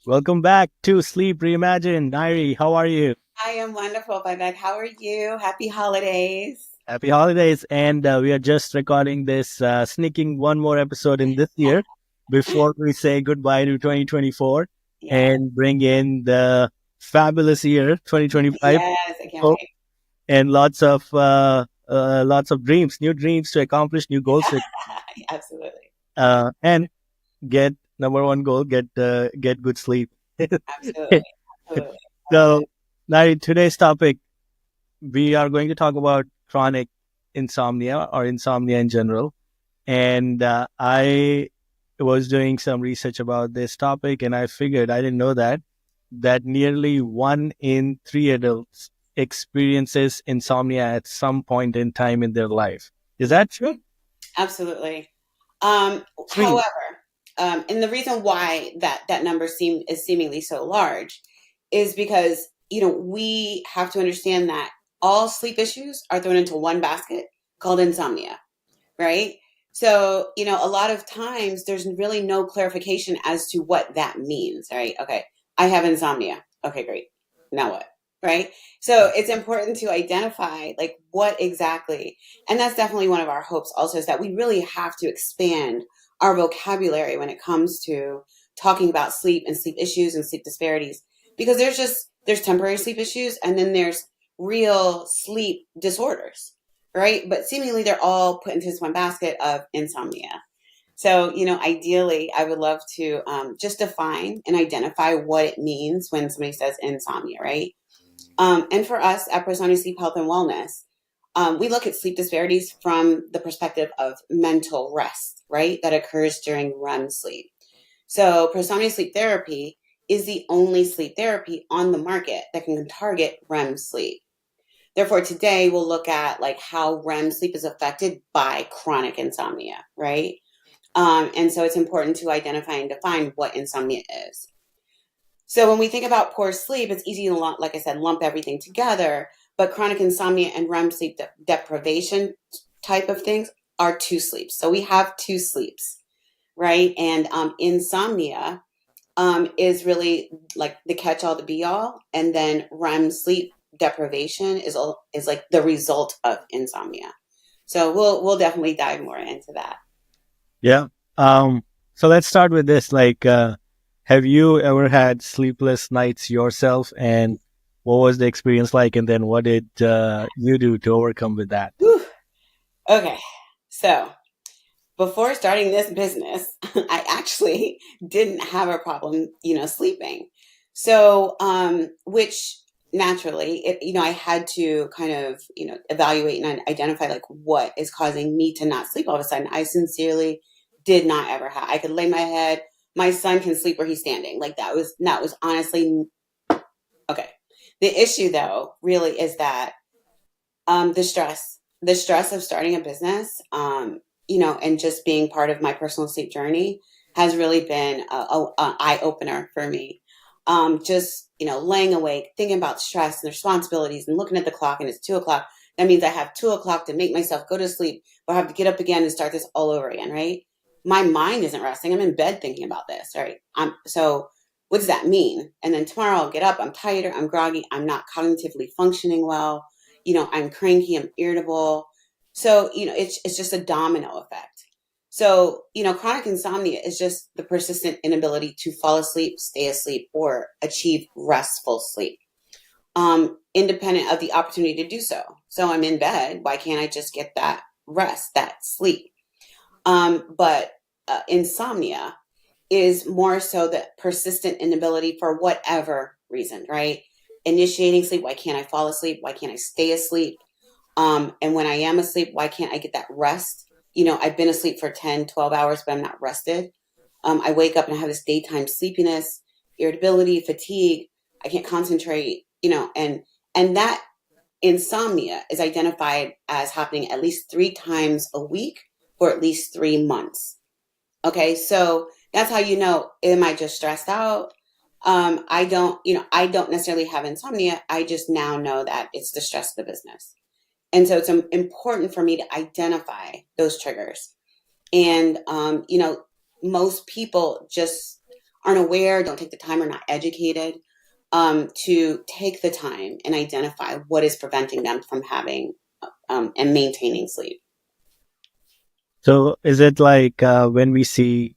Welcome back to Sleep Reimagined. Nairi, how are you? I am wonderful, Vivek. How are you? Happy holidays. Happy holidays. And we are just recording this, sneaking one more episode in this year before we say goodbye to 2024 Yeah. and bring in the fabulous year 2025. Yes, I can't Hope wait. and lots of dreams, new dreams to accomplish, new goals to, Absolutely. and get number one goal, get good sleep. Absolutely. Absolutely. So, Nairi, today's topic we are going to talk about chronic insomnia or insomnia in general. And I was doing some research about this topic, and I figured I didn't know that nearly 1 in 3 adults experiences insomnia at some point in time in their life. Is that true? Absolutely. Three. However, and the reason why that number is seemingly so large is because we have to understand that all sleep issues are thrown into one basket called insomnia, right? So, a lot of times there's really no clarification as to what that means, right? Okay, I have insomnia. Okay, great. Now what? Right? So it's important to identify like what exactly, and that's definitely one of our hopes also is that we really have to expand our vocabulary when it comes to talking about sleep and sleep issues and sleep disparities because there's temporary sleep issues and then there's real sleep disorders, right? But seemingly they're all put into this one basket of insomnia. So, ideally, I would love to just define and identify what it means when somebody says insomnia, right? And for us at Nsomnia Sleep Health and Wellness, we look at sleep disparities from the perspective of mental rest, right? That occurs during REM sleep. So, Nsomnia Sleep Therapy is the only sleep therapy on the market that can target REM sleep. Therefore, today we'll look at like how REM sleep is affected by chronic insomnia, right? And so it's important to identify and define what insomnia is. So when we think about poor sleep, it's easy to, like I said, lump everything together. But chronic insomnia and REM sleep deprivation type of things are two sleeps. So we have two sleeps, right? And insomnia is really like the catch all, the be all, and then REM sleep deprivation is like the result of insomnia. So we'll definitely dive more into that. Yeah. So let's start with this. Have you ever had sleepless nights yourself, and what was the experience like? And then what did you do to overcome with that? Whew. Okay, so before starting this business, I actually didn't have a problem, sleeping. So, which naturally, I had to kind of, evaluate and identify like what is causing me to not sleep all of a sudden. I sincerely did not ever have. I could lay my head. My son can sleep where he's standing. Like that was honestly okay. The issue though, really, is that the stress of starting a business, and just being part of my personal sleep journey has really been a eye opener for me. Just laying awake, thinking about stress and responsibilities, and looking at the clock, and it's 2 o'clock. That means I have 2 o'clock to make myself go to sleep, but I have to get up again and start this all over again, right? My mind isn't resting. I'm in bed thinking about this, right? So what does that mean? And then tomorrow I'll get up, I'm tired, I'm groggy, I'm not cognitively functioning well, I'm cranky, I'm irritable. So, it's just a domino effect. So, chronic insomnia is just the persistent inability to fall asleep, stay asleep, or achieve restful sleep, independent of the opportunity to do so. So I'm in bed. Why can't I just get that rest, that sleep? But insomnia is more so the persistent inability for whatever reason, right? Initiating sleep. Why can't I fall asleep? Why can't I stay asleep? And when I am asleep, why can't I get that rest? I've been asleep for 10, 12 hours, but I'm not rested. I wake up and I have this daytime sleepiness, irritability, fatigue. I can't concentrate, and that insomnia is identified as happening at least 3 times a week for at least 3 months. Okay, so that's how am I just stressed out? I don't necessarily have insomnia. I just now know that it's the stress of the business. And so it's important for me to identify those triggers. And, most people just aren't aware, don't take the time, are not educated to take the time and identify what is preventing them from having and maintaining sleep. So is it like when we see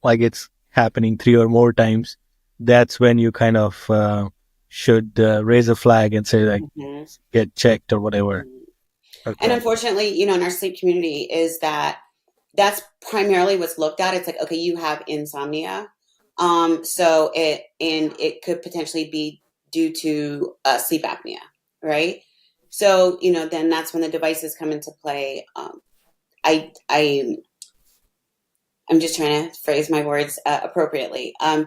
like it's happening three or more times, that's when you kind of should raise a flag and say like Mm-hmm. get checked or whatever. Mm-hmm. And Okay. unfortunately, in our sleep community, is that that's primarily what's looked at. It's like, okay, you have insomnia. So it could potentially be due to sleep apnea, right? So, then that's when the devices come into play. I I'm just trying to phrase my words appropriately. I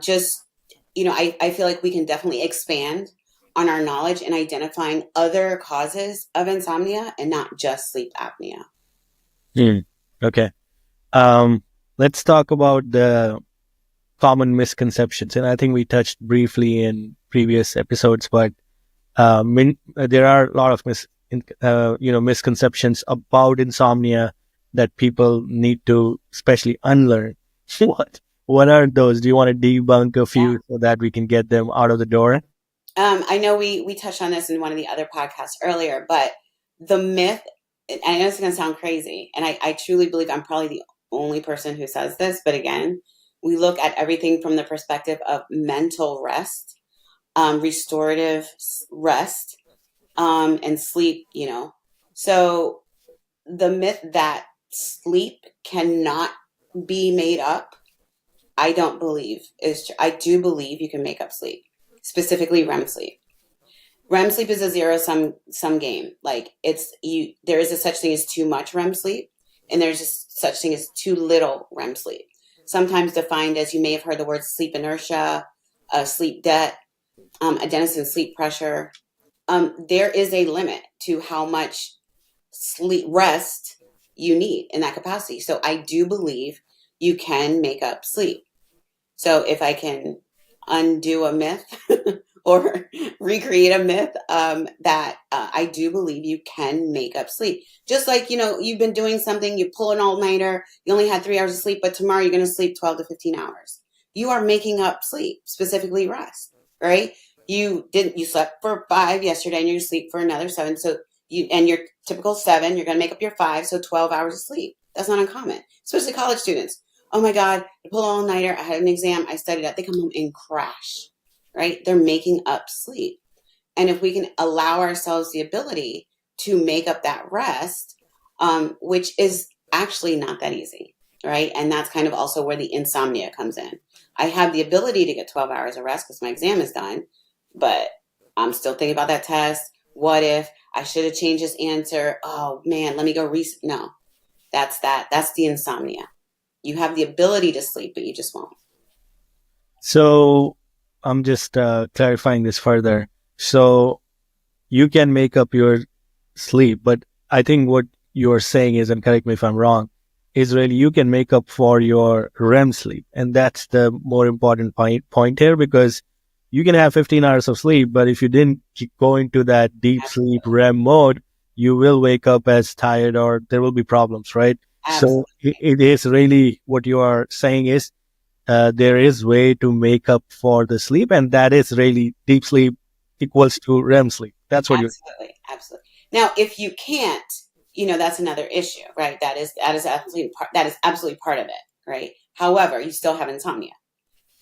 feel like we can definitely expand on our knowledge in identifying other causes of insomnia and not just sleep apnea. Hmm. Okay. Um, let's talk about the common misconceptions, and I think we touched briefly in previous episodes, but there are a lot of misconceptions about insomnia that people need to especially unlearn. What are those? Do you want to debunk a Yeah. few so that we can get them out of the door? I know we touched on this in one of the other podcasts earlier, but the myth, and I know it's going to sound crazy, and I truly believe I'm probably the only person who says this, but again, we look at everything from the perspective of mental rest, restorative rest, and sleep. So the myth that sleep cannot be made up, I don't believe is true. I do believe you can make up sleep, specifically REM sleep. REM sleep is a zero sum game. Like there is a such thing as too much REM sleep, and there's just such thing as too little REM sleep. Sometimes defined as, you may have heard the word sleep inertia, sleep debt, adenosine sleep pressure. There is a limit to how much sleep rest you need in that capacity. So I do believe you can make up sleep. So if I can undo a myth or recreate a myth, that I do believe you can make up sleep. Just like, you've been doing something, you pull an all-nighter, you only had 3 hours of sleep, but tomorrow you're going to sleep 12 to 15 hours. You are making up sleep, specifically rest, right? You slept for 5 yesterday and you sleep for another 7. So and your typical 7, you're going to make up your 5. So 12 hours of sleep. That's not uncommon, especially college students. Oh my God, I pull all nighter. I had an exam. I studied that. They come home and crash, right? They're making up sleep. And if we can allow ourselves the ability to make up that rest, which is actually not that easy, right? And that's kind of also where the insomnia comes in. I have the ability to get 12 hours of rest because my exam is done, but I'm still thinking about that test. What if I should have changed this answer? Oh man, let me go reset. No, that's the insomnia. You have the ability to sleep, but you just won't. So I'm just clarifying this further. So you can make up your sleep, but I think what you're saying is, and correct me if I'm wrong, is really you can make up for your REM sleep. And that's the more important point here, because you can have 15 hours of sleep, but if you didn't go into that deep sleep Absolutely. REM mode, you will wake up as tired or there will be problems, right? So Absolutely. it is really what you are saying is there is way to make up for the sleep, and that is really deep sleep equals to REM sleep. That's what you're. Absolutely. Absolutely. Now, if you can't, that's another issue, right? That is absolutely part of it, right? However, you still have insomnia.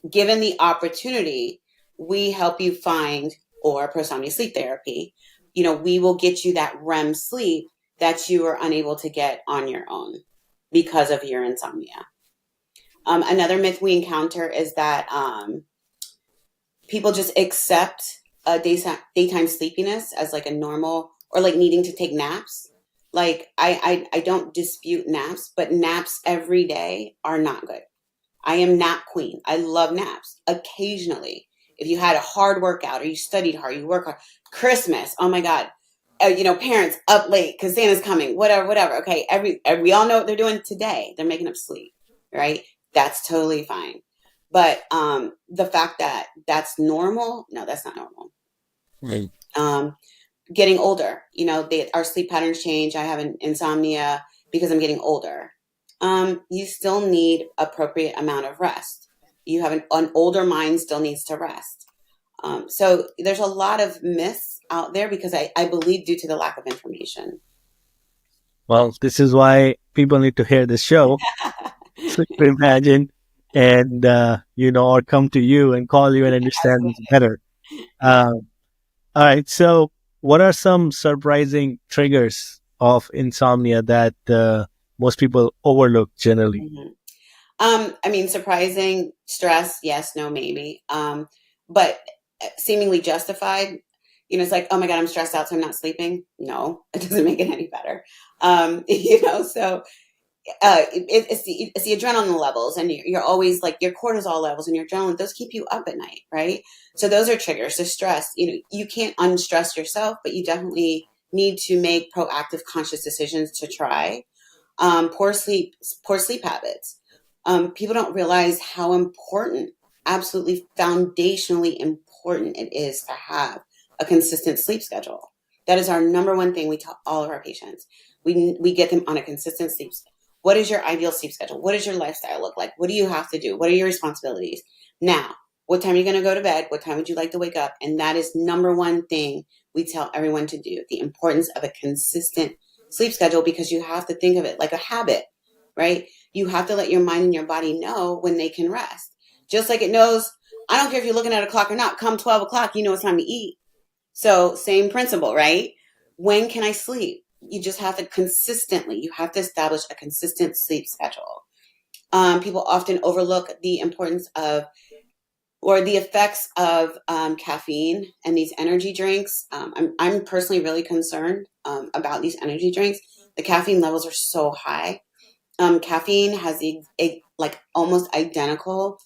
Given the opportunity, we help you find, or Nsomnia Sleep Therapy, we will get you that REM sleep that you are unable to get on your own because of your insomnia. Another myth we encounter is that people just accept daytime sleepiness as like a normal, or like needing to take naps. Like I don't dispute naps, but naps every day are not good. I am nap queen. I love naps. Occasionally, if you had a hard workout or you studied hard, you work hard. Christmas, oh my God. Parents up late because Santa's coming, whatever, whatever. Okay, we all know what they're doing today. They're making up sleep, right? That's totally fine. But the fact that that's normal, no, that's not normal. Right. Um, Getting older, our sleep patterns change. I have an insomnia because I'm getting older. You still need appropriate amount of rest. You have an older mind still needs to rest. So there's a lot of myths out there because I believe due to the lack of information. Well, this is why people need to hear this show, Sleep Reimagine, and or come to you and call you and understand this better. Yeah. Um, all right. So, what are some surprising triggers of insomnia that most people overlook generally? Mhm. I mean, surprising stress, yes, no, maybe. But seemingly justified. It's like, oh my God, I'm stressed out, so I'm not sleeping. No, it doesn't make it any better. So it's the adrenaline levels, and you're always like your cortisol levels and your adrenaline. Those keep you up at night, right? So those are triggers. The stress. You can't unstress yourself, but you definitely need to make proactive, conscious decisions to try. Poor sleep habits. People don't realize how important, absolutely foundationally important it is to have a consistent sleep schedule. That is our number one thing we tell all of our patients. We get them on a consistent sleep schedule. What is your ideal sleep schedule? What does your lifestyle look like? What do you have to do? What are your responsibilities? Now, what time are you going to go to bed? What time would you like to wake up? And that is number one thing we tell everyone to do. The importance of a consistent sleep schedule, because you have to think of it like a habit, right? You have to let your mind and your body know when they can rest. Just like it knows, I don't care if you're looking at a clock or not, come 12 o'clock, you know it's time to eat. So same principle, right? When can I sleep? You just have to you have to establish a consistent sleep schedule. People often overlook the importance of or the effects of caffeine and these energy drinks. I'm personally really concerned about these energy drinks. The caffeine levels are so high. Caffeine has like almost identical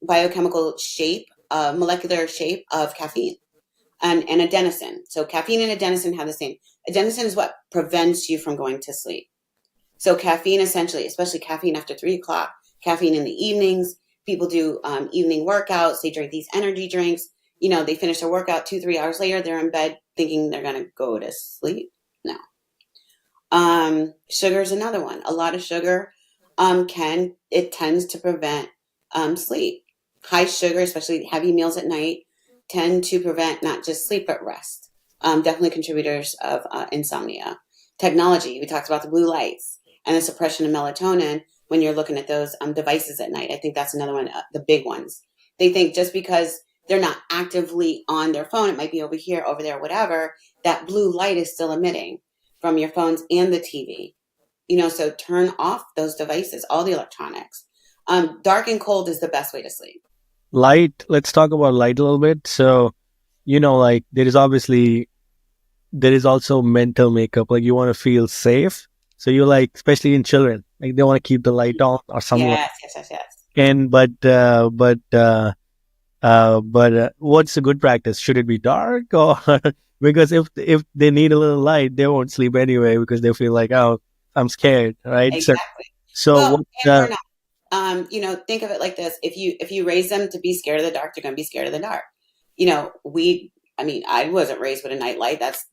biochemical shape, molecular shape of caffeine and adenosine. So caffeine and adenosine have the same. Adenosine is what prevents you from going to sleep. So caffeine essentially, especially caffeine after 3 o'clock, caffeine in the evenings, people do evening workouts. They drink these energy drinks. They finish their workout 2, 3 hours later. They're in bed thinking they're going to go to sleep. No. Sugar is another one. A lot of sugar tends to prevent sleep. High sugar, especially heavy meals at night, tend to prevent not just sleep but rest. Definitely contributors of insomnia. Technology, we talked about the blue lights and the suppression of melatonin when you're looking at those devices at night. I think that's another one, the big ones. They think just because they're not actively on their phone, it might be over here, over there, whatever, that blue light is still emitting from your phones and the TV. So turn off those devices, all the electronics. Dark and cold is the best way to sleep. Light. Let's talk about light a little bit. So, like there is also mental makeup. Like you want to feel safe. So you like, especially in children, like they want to keep the light on or something like Yes, yes, yes, yes. that. And what's a good practice? Should it be dark or because if they need a little light, they won't sleep anyway because they feel like, oh, I'm scared, right? Exactly. So Well, what? and we're not. Think of it like this: if you raise them to be scared of the dark, they're going to be scared of the dark. We. I mean, I wasn't raised with a nightlight. That's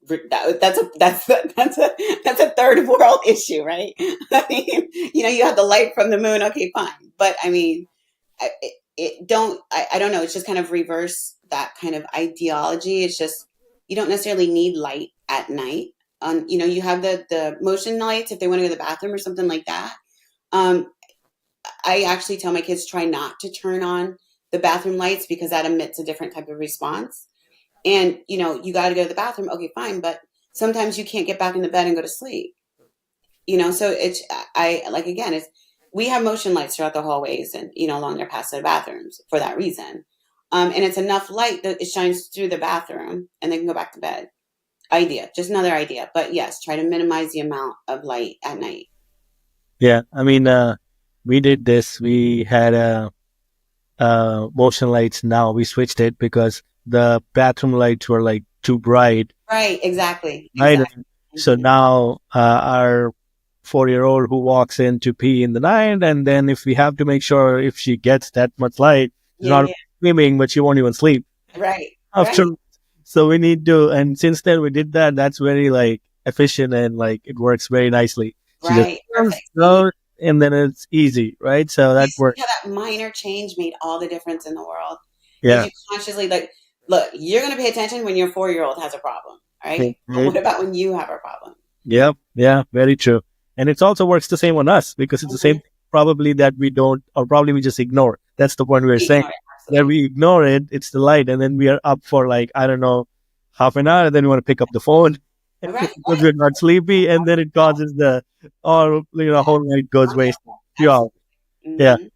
a third world issue, right? I mean, you have the light from the moon. Okay, fine, but I mean, I don't know. It's just kind of reverse that kind of ideology. It's just you don't necessarily need light at night. You have the motion lights if they want to go to the bathroom or something like that. Um, I actually tell my kids try not to turn on the bathroom lights because that emits a different type of response. And you got to go to the bathroom. Okay, fine, but sometimes you can't get back into bed and go to sleep. So it's I like again, it's we have motion lights throughout the hallways and along their paths to the bathrooms for that reason. And it's enough light that it shines through the bathroom and they can go back to bed. Just another idea. But yes, try to minimize the amount of light at night. Yeah, I mean, we did this. We had motion lights. Now we switched it because the bathroom lights were like too bright. Right, exactly. Right. Exactly. So Hmm. now our 4-year-old who walks in to pee in the night, and then if we have to make sure if she gets that much light, she's Yeah, not yeah. screaming, but she won't even sleep Right, after. right, So we need to, and since then we did that. That's very like efficient and like it works very nicely. She just right. Perfect. See? goes. and then it's easy, right? So You that see works. how that minor change made all the difference in the world? If Yeah. you consciously, like, look, you're going to pay attention when your 4-year-old has a problem, right? But Mhm. what about when you have a problem? Yeah, yeah, very true. And it also works the same on us because it's the same Mm-hmm. thing probably that we don't, or probably we just ignore. That's the point we were saying. Ignore it, That absolutely. we ignore it, it's the light, and then we are up for like, I don't know, half an hour, and then we want to pick up the phone Right, because right. we're not sleepy, and then it causes the, or, whole night goes wasted. Yeah. Absolutely. Yeah. Mm-hmm.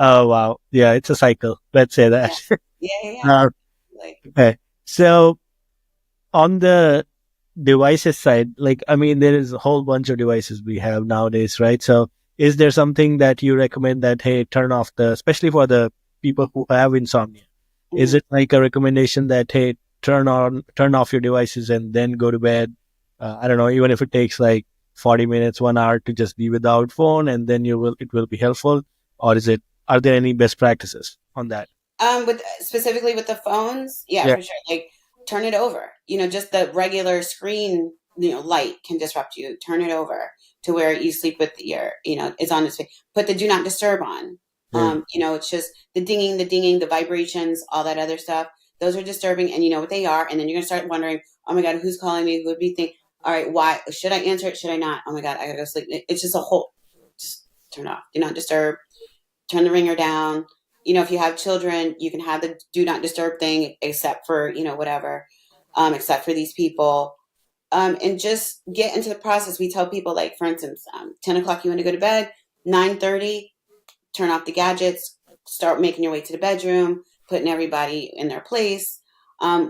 Oh, wow. Yeah, it's a cycle. Let's say Yeah. that. Yeah, yeah, yeah. uh, Like, okay. So on the devices side, like, I mean, there is a whole bunch of devices we have nowadays, right? So is there something that you recommend that, hey, turn off the, especially for the people who have insomnia, is mm-hmm. it like a recommendation that, hey, turn off your devices and then go to bed? I don't know, even if it takes like 40 minutes, 1 hour to just be without phone, and then it will be helpful. Or are there any best practices on that? With specifically with the phones, yeah, Yeah. for sure. Like, turn it over. Just the regular screen, light can disrupt you. Turn it over to where you sleep with it's on its face. Put the do not disturb on. Yeah. It's just the dinging, the vibrations, all that other stuff. Those are disturbing, and you know what they are. And then you're gonna start wondering, oh my god, who's calling me? Who would be think? All right, why should I answer it? Should I not? Oh my god, I gotta go sleep. It's just a whole. Just turn it off. Do not disturb. Turn the ringer down. If you have children, you can have the do not disturb thing, except for, whatever, except for these people. And just get into the process. We tell people, like, for instance, 10 o'clock, you want to go to bed, 9:30, turn off the gadgets, start making your way to the bedroom, putting everybody in their place.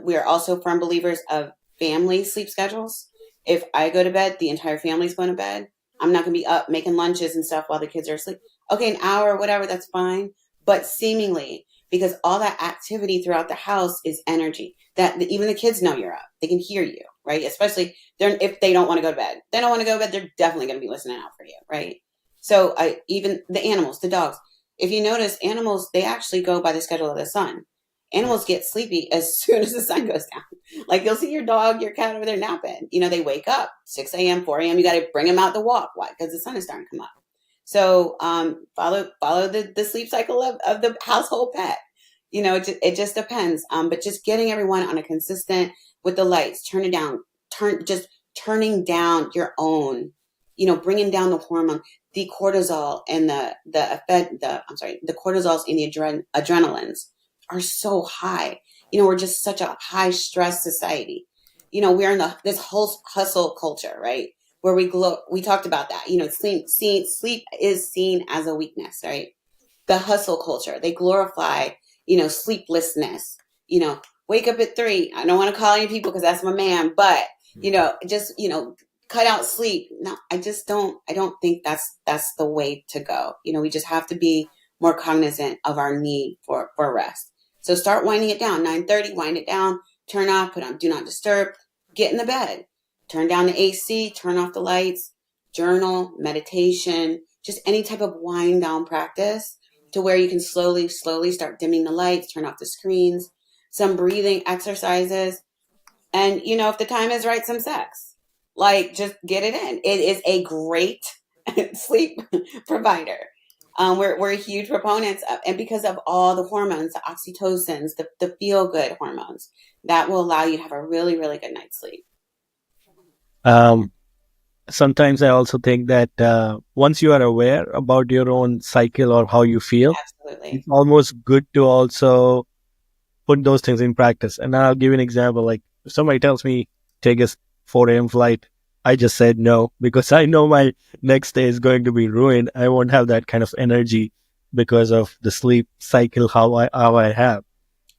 We are also firm believers of family sleep schedules. If I go to bed, the entire family's going to bed. I'm not going to be up making lunches and stuff while the kids are asleep. Okay, an hour, whatever, that's fine. But seemingly, because all that activity throughout the house is energy, that even the kids know you're up. They can hear you, right? Especially if they don't want to go to bed. They don't want to go to bed. They're definitely going to be listening out for you, right? So even the animals, the dogs, if you notice, animals, they actually go by the schedule of the sun. Animals get sleepy as soon as the sun goes down. Like, you'll see your dog, your cat over there napping. They wake up 6 a.m., 4 a.m. You got to bring them out to walk. Why? Because the sun is starting to come up. So follow the sleep cycle of the household pet. It just depends. But just getting everyone on a consistent with the lights, turn it down, just turning down your own, bringing down the hormone, the cortisol and the cortisols and the adrenalines are so high. We're just such a high stress society. We're in this whole hustle culture, right? Where we talked about that. Sleep is seen as a weakness, right? The hustle culture, they glorify, sleeplessness. Wake up at 3. I don't want to call any people because that's my man, but just cut out sleep. No, I don't think that's the way to go. We just have to be more cognizant of our need for rest. So start winding it down. 9:30, wind it down, turn off, put on do not disturb, get in the bed, turn down the AC, turn off the lights, journal, meditation, just any type of wind down practice to where you can slowly, slowly start dimming the lights, turn off the screens, some breathing exercises, and if the time is right, some sex. Like, just get it in. It is a great sleep provider. We're huge proponents of, and because of all the hormones, the oxytocins, the feel good hormones, that will allow you to have a really, really good night's sleep. Um, Sometimes I also think that once you are aware about your own cycle or how you feel, Absolutely. it's almost good to also put those things in practice. And I'll give you an example. Like, if somebody tells me take a 4 a.m. flight, I just said no because I know my next day is going to be ruined. I won't have that kind of energy because of the sleep cycle how I have.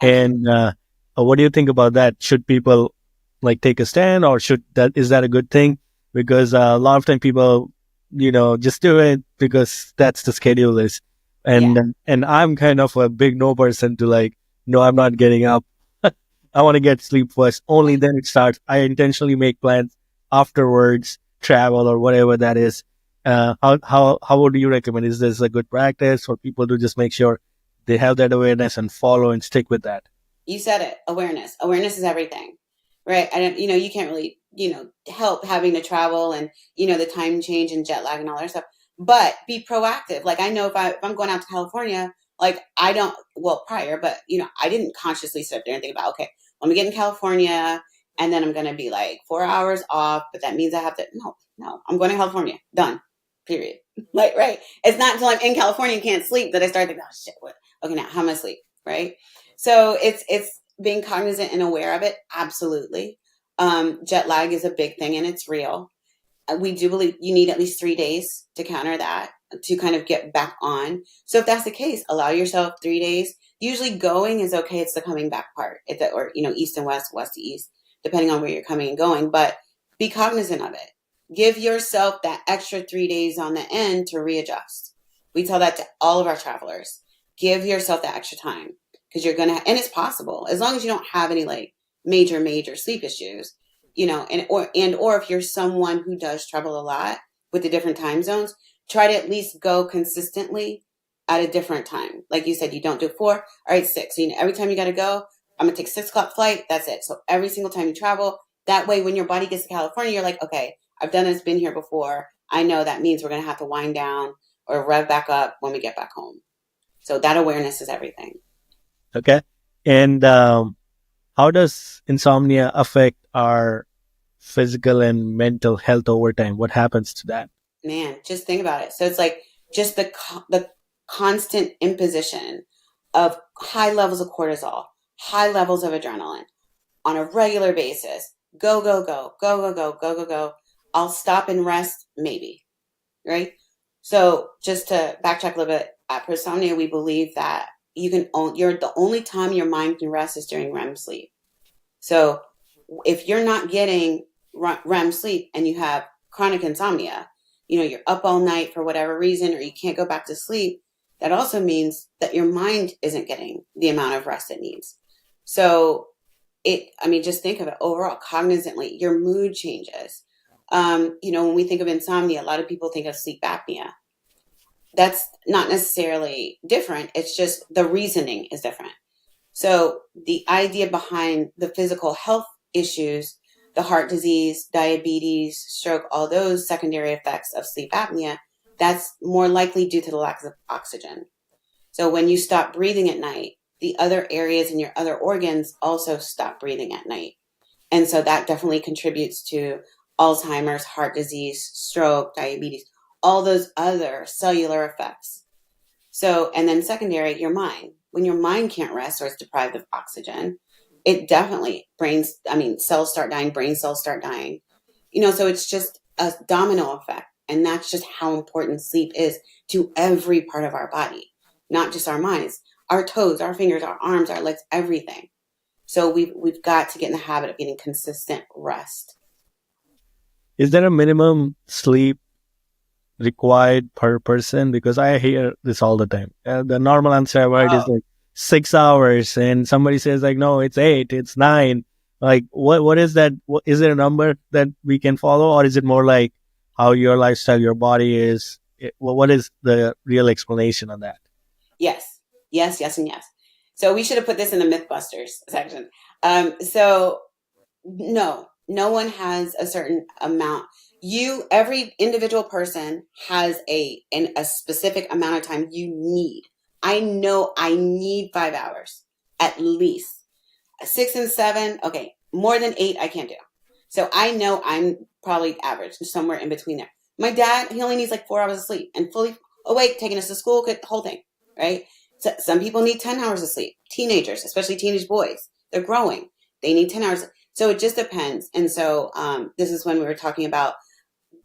Absolutely. And what do you think about that? Should people like take a stand, or is that a good thing? Because a lot of time people, just do it because that's the schedule is, Yeah. and I'm kind of a big no person to like, no, I'm not getting up. I want to get sleep first. Only then it starts. I intentionally make plans afterwards, travel or whatever that is. How would you recommend? Is this a good practice for people to just make sure they have that awareness and follow and stick with that? You said it. Awareness is everything, right? I don't, you can't really, help having to travel and, the time change and jet lag and all that stuff. but be proactive. Like I know if I'm going out to California, like I don't, well, prior, but I didn't consciously sit up there and think about, okay, let me get in California and then I'm going to be like 4 hours off, but that means I have to, no, I'm going to California. Done. Period. Like, right. It's not until I'm in California and can't sleep that I start thinking, oh shit, what? Okay, now how am I sleep? Right. So it's being cognizant and aware of it. Absolutely. Jet lag is a big thing and it's real. We do believe you need at least 3 days to counter that, to kind of get back on. So if that's the case, allow yourself 3 days. Usually going is okay. It's the coming back part, or east and west, west to east, depending on where you're coming and going. But be cognizant of it. Give yourself that extra 3 days on the end to readjust. We tell that to all of our travelers. Give yourself that extra time because you're gonna, and it's possible as long as you don't have any like major sleep issues, and or if you're someone who does travel a lot with the different time zones, try to at least go consistently at a different time. Like you said, you don't do 4, all right, 6. So every time you got to go, I'm gonna take 6 o'clock flight. That's it. So every single time you travel, that way, when your body gets to California, you're like, okay, I've done this, been here before. I know that means we're gonna have to wind down or rev back up when we get back home. So that awareness is everything. Okay. And how does insomnia affect our physical and mental health over time? What happens to that? Man, just think about it. So it's like just the constant imposition of high levels of cortisol, high levels of adrenaline on a regular basis. Go, go, go, go, go, go, go, go, go. I'll stop and rest, maybe, right? So just to backtrack a little bit, at Insomnia, we believe that you're the only time your mind can rest is during REM sleep. So if you're not getting REM sleep and you have chronic insomnia, you're up all night for whatever reason, or you can't go back to sleep, that also means that your mind isn't getting the amount of rest it needs. So just think of it overall, cognizantly, your mood changes. When we think of insomnia, a lot of people think of sleep apnea. That's not necessarily different. It's just the reasoning is different. So the idea behind the physical health issues, the heart disease, diabetes, stroke, all those secondary effects of sleep apnea, that's more likely due to the lack of oxygen. So when you stop breathing at night, the other areas in your other organs also stop breathing at night. And so that definitely contributes to Alzheimer's, heart disease, stroke, diabetes, all those other cellular effects. So, and then secondary, your mind. When your mind can't rest or it's deprived of oxygen, it definitely cells start dying, brain cells start dying. So it's just a domino effect. And that's just how important sleep is to every part of our body, not just our minds, our toes, our fingers, our arms, our legs, everything. So we've got to get in the habit of getting consistent rest. Is there a minimum sleep required per person? Because I hear this all the time. The normal answer I've heard is like 6 hours, and somebody says like, no, it's 8, it's 9. Like, what is that? Is there a number that we can follow, or is it more like how your lifestyle, your body is? What is the real explanation on that? Yes, yes, yes, and yes. So we should have put this in the Mythbusters section. So no one has a certain amount. Every individual person has a specific amount of time you need. I know I need 5 hours at least. 6 and 7, okay, more than 8 I can't do. So I know I'm probably average, somewhere in between there. My dad, he only needs like 4 hours of sleep and fully awake, taking us to school, the whole thing, right? So some people need 10 hours of sleep. Teenagers, especially teenage boys, they're growing. They need 10 hours. So it just depends. And so this is when we were talking about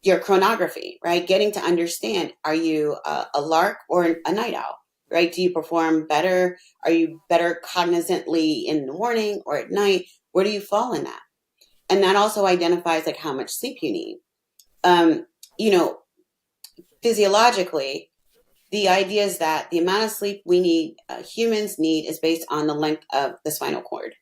your chronography, right? Getting to understand, are you a lark or a night owl, right? Do you perform better? Are you better cognizantly in the morning or at night? Where do you fall in that? And that also identifies like how much sleep you need. Um, you know, Physiologically, the idea is that the amount of sleep we need, humans need, is based on the length of the spinal cord.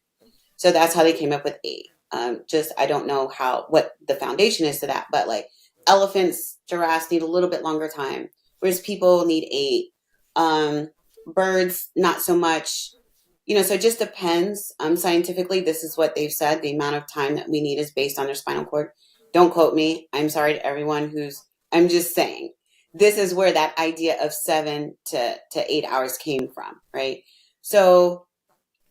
So that's how they came up with 8. I don't know what the foundation is to that, but like elephants, giraffes need a little bit longer time, whereas people need 8. Birds, not so much. So it just depends. Scientifically, this is what they've said. The amount of time that we need is based on their spinal cord. Don't quote me. I'm sorry to everyone I'm just saying. this is where that idea of 7 to 8 hours came from, right? So,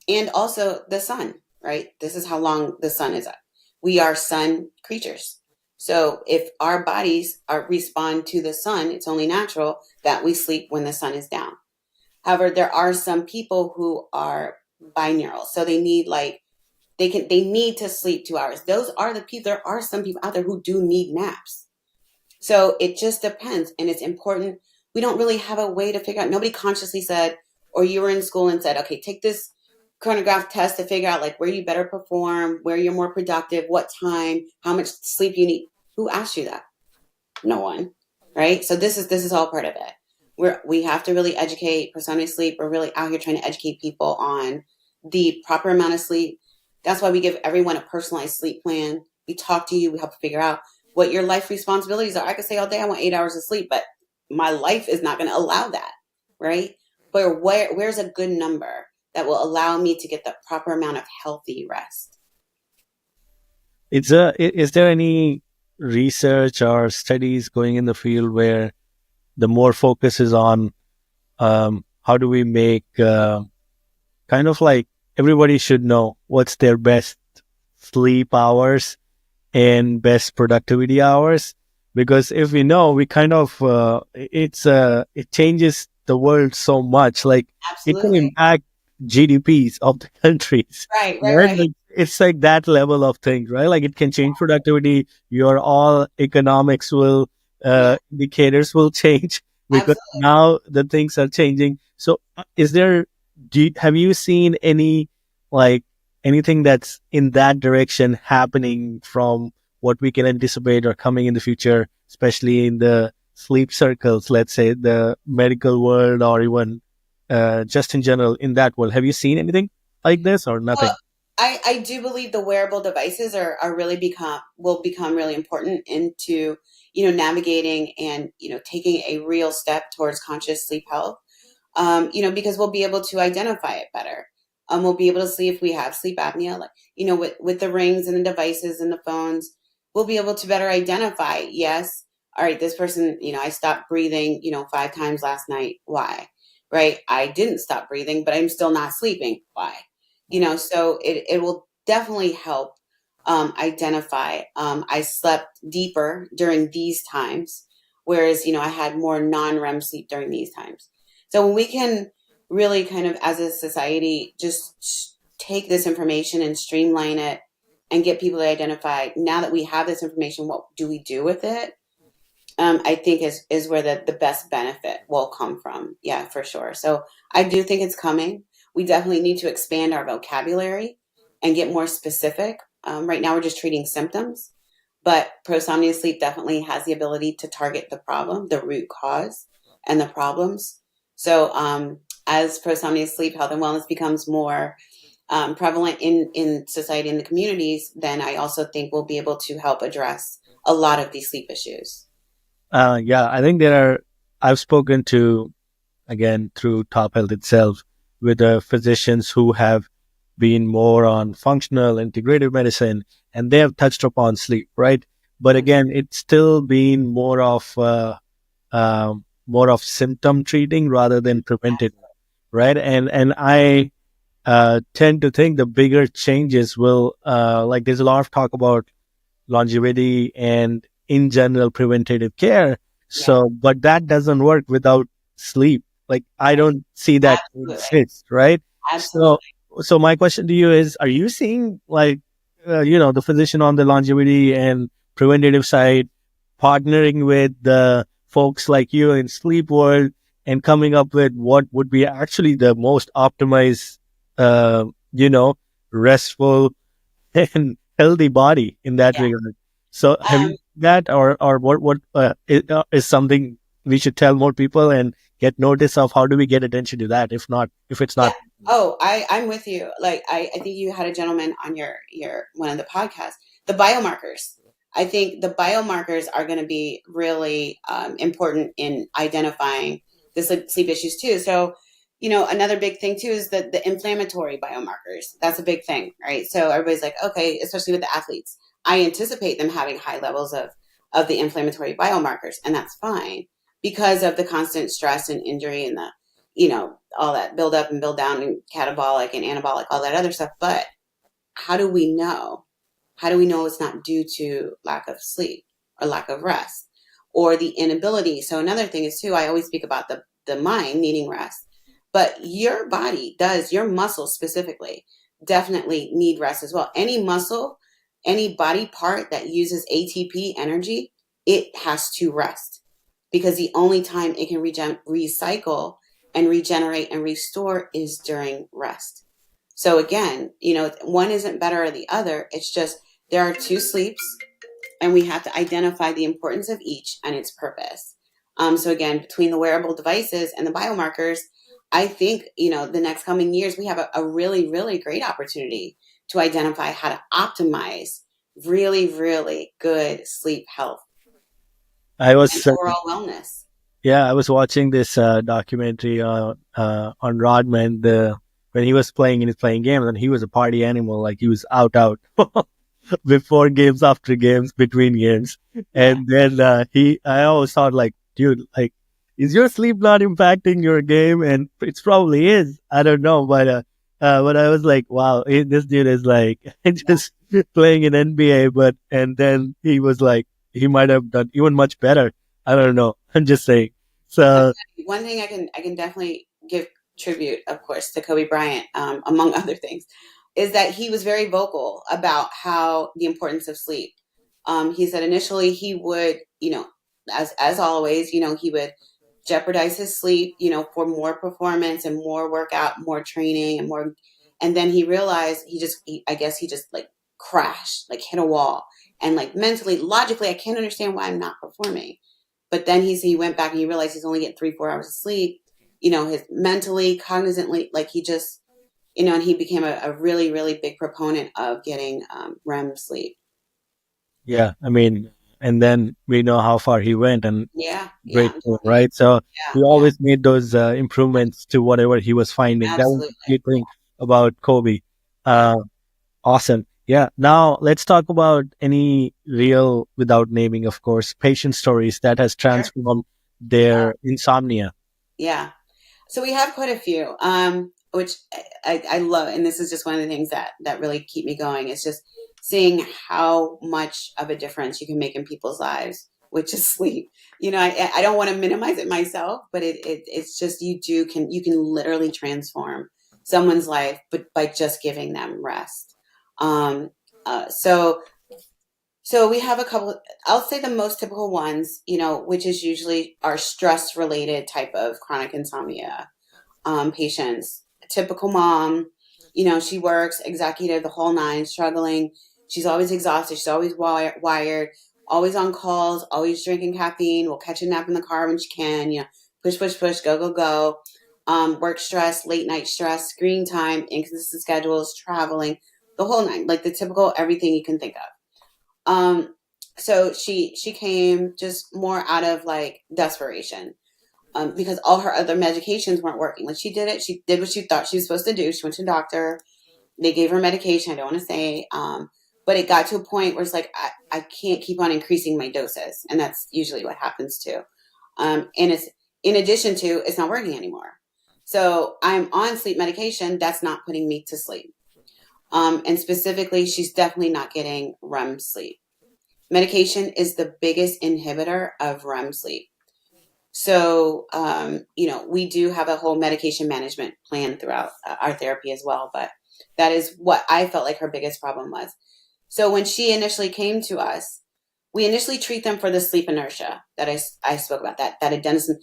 and also the sun, right? This is how long the sun is up. We are sun creatures. So if our bodies respond to the sun, it's only natural that we sleep when the sun is down. However, there are some people who are binaural, so they need like they need to sleep 2 hours. Those are the people. There are some people out there who do need naps. So it just depends, and it's important. We don't really have a way to figure out. Nobody consciously said, or you were in school and said, okay, take this chronograph test to figure out like where you better perform, where you're more productive, what time, how much sleep you need. Who asked you that? No one, right? So this is all part of it. We have to really educate Insomnia Sleep. We're really out here trying to educate people on the proper amount of sleep. That's why we give everyone a personalized sleep plan. We talk to you. We help you figure out what your life responsibilities are. I could say all day I want 8 hours of sleep, but my life is not going to allow that, right? But where's a good number that will allow me to get the proper amount of healthy rest? Is there any research or studies going in the field where the more focus is on how do we make kind of like everybody should know what's their best sleep hours and best productivity hours? Because if we know, we kind of it changes the world so much. Like it can Absolutely. impact GDPs of the countries, Right, right, right? right. Like it's like that level of things, right? Like it can change productivity. Your all economics will Yeah, indicators will change because absolutely. now the things are changing. So, is there? Have you seen any like anything that's in that direction happening from what we can anticipate or coming in the future, especially in the sleep circles, let's say the medical world or even just in general in that world? Have you seen anything like this or Well, nothing? I do believe the wearable devices are really will become really important into, navigating and, taking a real step towards conscious sleep health. Because we'll be able to identify it better. We'll be able to see if we have sleep apnea, like, with the rings and the devices and the phones, we'll be able to better identify, yes, all right, this person, I stopped breathing, 5 times last night. Why? Right? I didn't stop breathing, but I'm still not sleeping. Why? So it will definitely help identify. I slept deeper during these times, whereas, I had more non-REM sleep during these times. So when we can really kind of, as a society, just take this information and streamline it and get people to identify, now that we have this information, what do we do with it? I think is where the best benefit will come from. Yeah, for sure. So I do think it's coming. We definitely need to expand our vocabulary and get more specific. Right now, we're just treating symptoms, but prosomnia sleep definitely has the ability to target the problem, the root cause, and the problems. So as prosomnia sleep health and wellness becomes more prevalent in society and the communities, then I also think we'll be able to help address a lot of these sleep issues. Yeah, I think I've spoken to, again, through Top Health itself, with physicians who have been more on functional integrative medicine, and they have touched upon sleep, right? But again, it's still been more of symptom treating rather than preventive, right? And I tend to think the bigger changes will like there's a lot of talk about longevity and in general preventative care. Yeah, So, but that doesn't work without sleep. Like I right. don't see that Absolutely. exist, right? So, Absolutely. so my question to you is: are you seeing like the physician on the longevity and preventative side partnering with the folks like you in sleep world and coming up with what would be actually the most optimized, uh, you know, restful and healthy body in that Yeah. regard? So have Um, you that or what is something we should tell more people and get notice of? How do we get attention to that if it's yeah. not? Oh, I'm with you. Like I think you had a gentleman on your one of the podcasts. The biomarkers. I think the biomarkers are going to be really important in identifying the sleep issues too. So, another big thing too is the inflammatory biomarkers. That's a big thing, right? So everybody's like, okay, especially with the athletes, I anticipate them having high levels of the inflammatory biomarkers, and that's fine. because of the constant stress and injury and the, all that build up and build down and catabolic and anabolic, all that other stuff. But how do we know? How do we know it's not due to lack of sleep or lack of rest or the inability? So another thing is too, I always speak about the mind needing rest, but your body does, your muscles specifically definitely need rest as well. Any muscle, any body part that uses ATP energy, it has to rest because the only time it can recycle and regenerate and restore is during rest. So again, one isn't better or the other. It's just there are two sleeps, and we have to identify the importance of each and its purpose. So again, between the wearable devices and the biomarkers, I think, the next coming years, we have a really, really great opportunity to identify how to optimize really, really good sleep health I and was overall wellness. Yeah, I was watching this documentary on Rodman the when he was playing in his playing games, and he was a party animal. Like he was out before games, after games, between games, Yeah. and then I always thought like, dude, like, is your sleep not impacting your game? And it's probably is. I don't know, but I was like, wow, this dude is like just playing in NBA, but and then he was like, he might have done even much better. I don't know. I'm just saying. So One thing I can definitely give tribute, of course, to Kobe Bryant, among other things, is that he was very vocal about how the importance of sleep. He said initially he would, as always, he would jeopardize his sleep, for more performance and more workout, more training, and more. And then he realized I guess he just like crashed, like hit a wall, and like mentally, logically, I can't understand why I'm not performing. But then he went back and he realized he's only getting 3-4 hours of sleep. His mentally, cognizantly, like he just, and he became a really, really big proponent of getting REM sleep. yeah, I mean, and then we know how far he went, and Yeah, yeah, great thing, right? So yeah, he yeah, always made those improvements to whatever he was finding. That was absolutely. the great thing about Kobe. Yeah, Uh, awesome. Yeah. Now let's talk about any real, without naming, of course, patient stories that has sure. transformed their insomnia. Yeah. So we have quite a few, which I love, and this is just one of the things that really keep me going. It's just seeing how much of a difference you can make in people's lives, which is sleep. I don't want to minimize it myself, but it's just you can literally transform someone's life, but by just giving them rest. Um, so we have a couple. I'll say the most typical ones, which is usually our stress related type of chronic insomnia patients. A typical mom, she works executive the whole nine, struggling. She's always exhausted. She's always wired, always on calls, always drinking caffeine. Will catch a nap in the car when she can. Push, push, push, go, go, go. Work stress, late night stress, screen time, inconsistent schedules, traveling, the whole nine, like the typical everything you can think of. So she came just more out of like desperation, because all her other medications weren't working. Like she did what she thought she was supposed to do. She went to the doctor. They gave her medication. I don't want to say, but it got to a point where it's like I can't keep on increasing my doses, and that's usually what happens too. And it's in addition to it's not working anymore. So I'm on sleep medication that's not putting me to sleep. And specifically, she's definitely not getting REM sleep. Medication is the biggest inhibitor of REM sleep. So, we do have a whole medication management plan throughout our therapy as well. But that is what I felt like her biggest problem was. So when she initially came to us, we initially treat them for the sleep inertia that I spoke about, that adenosine.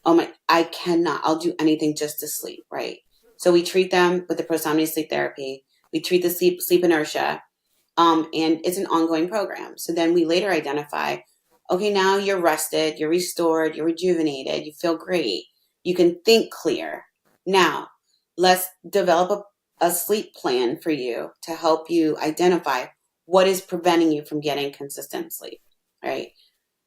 Oh my, I cannot, I'll do anything just to sleep, right? So we treat them with the Nsomnia Sleep Therapy. We treat the sleep inertia, and it's an ongoing program. So then we later identify, okay, now you're rested, you're restored, you're rejuvenated, you feel great, you can think clear. Now, let's develop a sleep plan for you to help you identify what is preventing you from getting consistent sleep, right?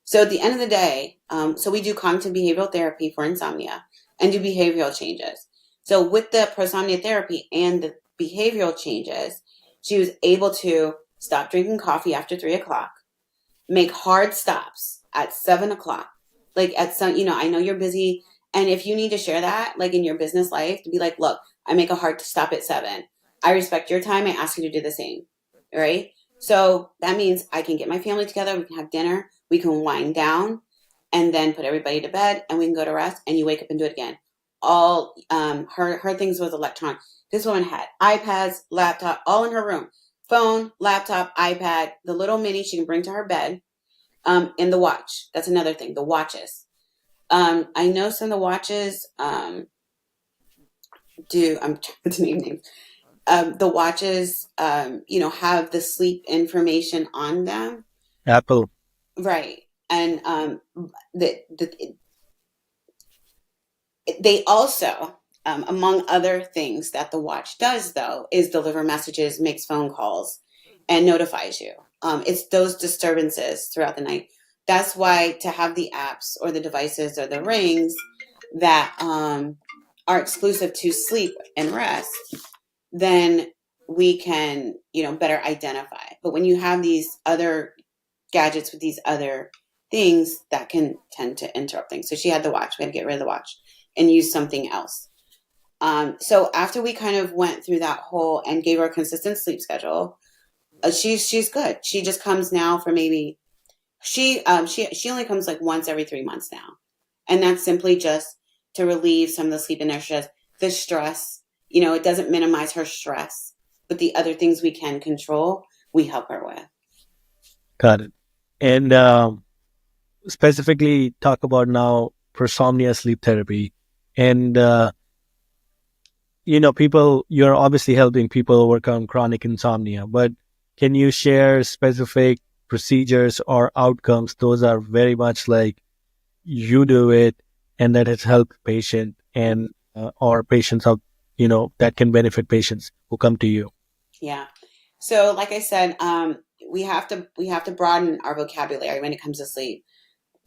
So at the end of the day, so we do cognitive behavioral therapy for insomnia and do behavioral changes. So with the prosomnia therapy and the behavioral changes, she was able to stop drinking coffee after 3 o'clock, make hard stops at 7 o'clock, Like at some, I know you're busy. And if you need to share that, like in your business life, to be like, look, I make a hard stop at 7. I respect your time. I ask you to do the same. Right. So that means I can get my family together. We can have dinner. We can wind down and then put everybody to bed and we can go to rest and you wake up and do it again. All her things was electronic. This woman had iPads, laptop, all in her room. Phone, laptop, iPad, the little mini she can bring to her bed, and the watch. That's another thing, the watches. I know some of the watches I'm trying to name names. The watches, have the sleep information on them. Apple. Right. And they also, among other things that the watch does, though, is deliver messages, makes phone calls, and notifies you. It's those disturbances throughout the night. That's why to have the apps or the devices or the rings that are exclusive to sleep and rest, then we can, better identify. But when you have these other gadgets with these other things, that can tend to interrupt things. So she had the watch. We had to get rid of the watch and use something else. So after we kind of went through that whole and gave her a consistent sleep schedule, she's good. She just comes now for maybe she only comes like once every 3 months now, and that's simply just to relieve some of the sleep inertia, the stress. It doesn't minimize her stress, but the other things we can control, we help her with. Got it. And specifically talk about now Nsomnia Sleep Therapy. And, you're obviously helping people overcome chronic insomnia, but can you share specific procedures or outcomes? Those are very much like you do it and that has helped patient and or patients help, that can benefit patients who come to you. Yeah. So like I said, we have to broaden our vocabulary when it comes to sleep.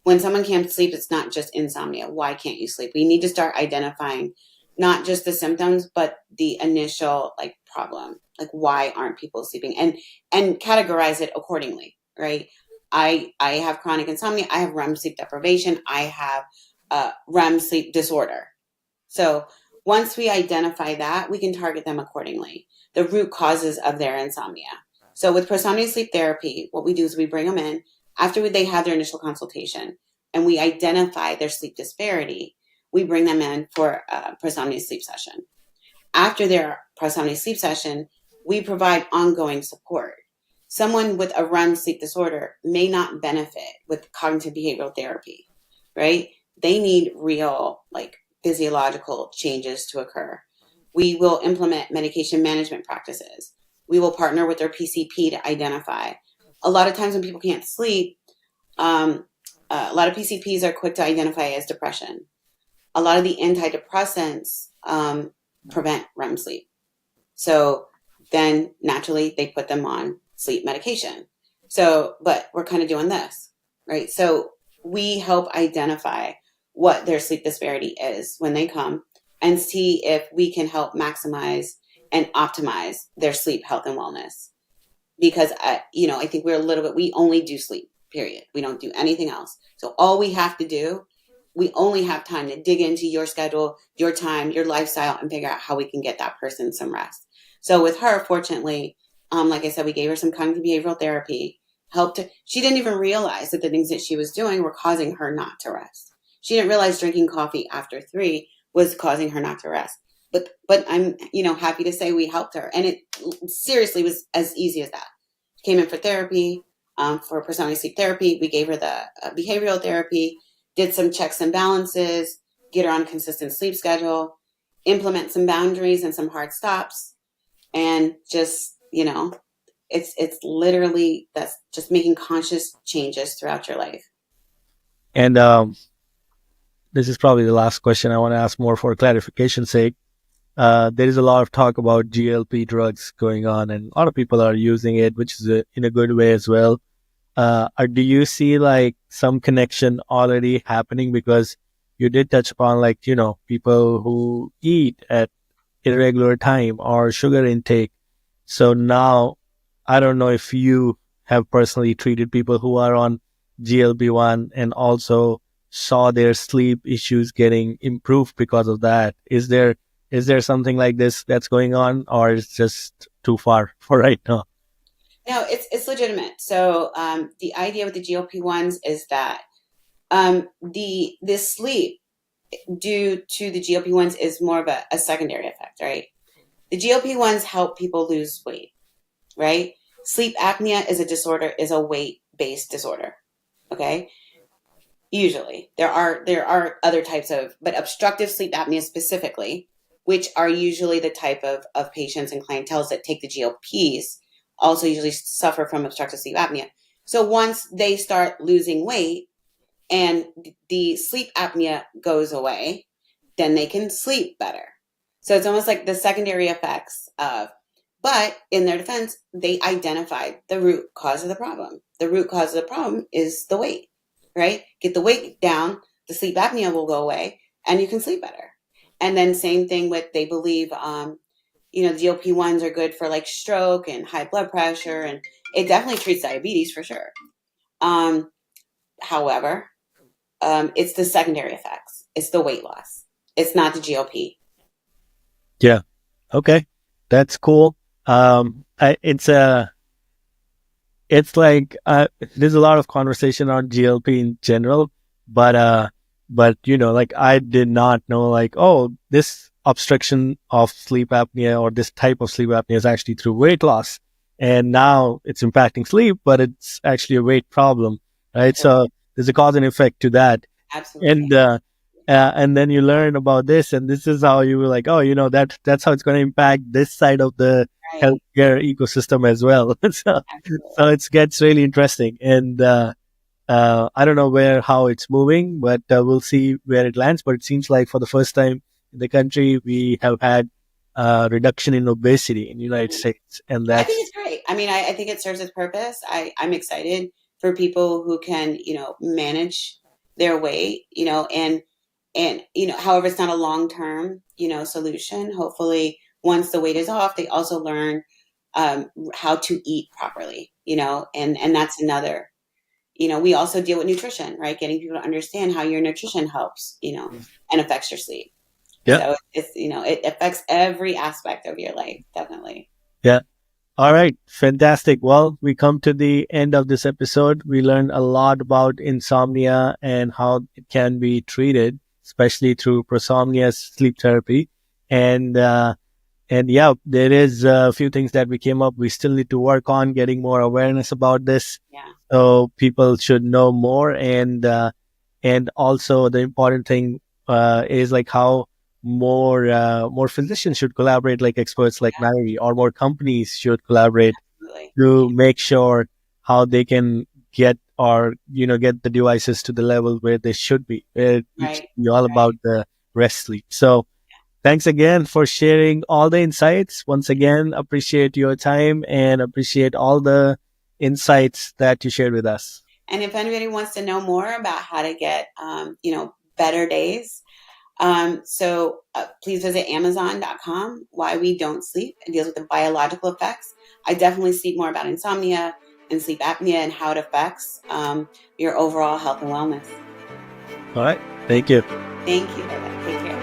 When someone can't sleep, it's not just insomnia. Why can't you sleep? We need to start identifying not just the symptoms, but the initial like problem. Like why aren't people sleeping? And categorize it accordingly, right? I have chronic insomnia. I have REM sleep deprivation. I have REM sleep disorder. So once we identify that, we can target them accordingly. The root causes of their insomnia. So with Nsomnia Sleep Therapy, what we do is we bring them in after they have their initial consultation and we identify their sleep disparity. We bring them in for a Nsomnia sleep session. After their Nsomnia sleep session, we provide ongoing support. Someone with a REM sleep disorder may not benefit with cognitive behavioral therapy, right? They need real, like, physiological changes to occur. We will implement medication management practices. We will partner with their PCP to identify. A lot of times when people can't sleep, a lot of PCPs are quick to identify as depression. A lot of the antidepressants prevent REM sleep. So then naturally they put them on sleep medication. So, but we're kind of doing this, right? So we help identify what their sleep disparity is when they come and see if we can help maximize and optimize their sleep health and wellness. Because, I think we only do sleep, period. We don't do anything else. So all we have to do, we only have time to dig into your schedule, your time, your lifestyle, and figure out how we can get that person some rest. So with her, fortunately, like I said, we gave her some cognitive behavioral therapy, helped her. She didn't even realize that the things that she was doing were causing her not to rest. She didn't realize drinking coffee after 3 was causing her not to rest. But I'm, happy to say we helped her. And it seriously was as easy as that. She came in for therapy, for Nsomnia Sleep Therapy. We gave her the behavioral therapy, did some checks and balances, get her on a consistent sleep schedule, implement some boundaries and some hard stops, and just, it's literally, that's just making conscious changes throughout your life. And this is probably the last question I want to ask, more for clarification's sake. There is a lot of talk about GLP drugs going on, and a lot of people are using it, which is in a good way as well. Do you see like some connection already happening? Because you did touch upon people who eat at irregular time or sugar intake. So now I don't know if you have personally treated people who are on GLP-1 and also saw their sleep issues getting improved because of that. Is there something like this that's going on, or is just too far for right now? No, it's legitimate. So the idea with the GLP-1s is that the sleep due to the GLP-1s is more of a secondary effect, right? The GLP-1s help people lose weight, right? Sleep apnea is a disorder, is a weight-based disorder. Okay. Usually there are other types of, but obstructive sleep apnea specifically, which are usually the type of patients and clientels that take the GLPs, also usually suffer from obstructive sleep apnea. So once they start losing weight and the sleep apnea goes away, then they can sleep better. So it's almost like the secondary effects of, but in their defense, they identified the root cause of the problem. The root cause of the problem is the weight, right? Get the weight down, the sleep apnea will go away, and you can sleep better. And then same thing with, they believe, GLP-1s are good for like stroke and high blood pressure, and it definitely treats diabetes for sure. Um, However, it's the secondary effects. It's the weight loss. It's not the GLP. Yeah. Okay. That's cool. It's like there's a lot of conversation on GLP in general, but like I did not know, like, oh, this obstruction of sleep apnea or this type of sleep apnea is actually through weight loss, and now it's impacting sleep, but it's actually a weight problem, right? So Absolutely. there's a cause and effect to that, Absolutely. and then you learn about this, and this is how you were like, oh, that's how it's going to impact this side of the Right. healthcare ecosystem as well. So Absolutely. it gets really interesting, and I don't know how it's moving, but we'll see where it lands. But it seems like for the first time in the country, we have had reduction in obesity in the United Mhm. States, and I think that's it's great. I mean, I think it serves its purpose. I'm excited for people who can, manage their weight, however, it's not a long term, solution. Hopefully, once the weight is off, they also learn how to eat properly, and that's another. We also deal with nutrition, right? Getting people to understand how your nutrition helps, and affects your sleep. yeah, So it affects every aspect of your life, definitely. yeah. All right, fantastic. Well, we come to the end of this episode. We learned a lot about insomnia and how it can be treated, especially through prosomnia sleep therapy. And yeah, there is a few things that we came up. We still need to work on getting more awareness about this, Yeah. so people should know more. And also the important thing is like how more physicians should collaborate, like experts like Mary, or more companies should collaborate Absolutely. to make sure how they can get the devices to the level where they should be, where it should Right. be all Right. about the rest sleep. So thanks again for sharing all the insights. Once again, appreciate your time and appreciate all the insights that you shared with us. And if anybody wants to know more about how to get, better days, please visit Amazon.com. Why We Don't Sleep. It deals with the biological effects. I definitely speak more about insomnia and sleep apnea and how it affects your overall health and wellness. All right. Thank you. Thank you. Bye bye. Take care.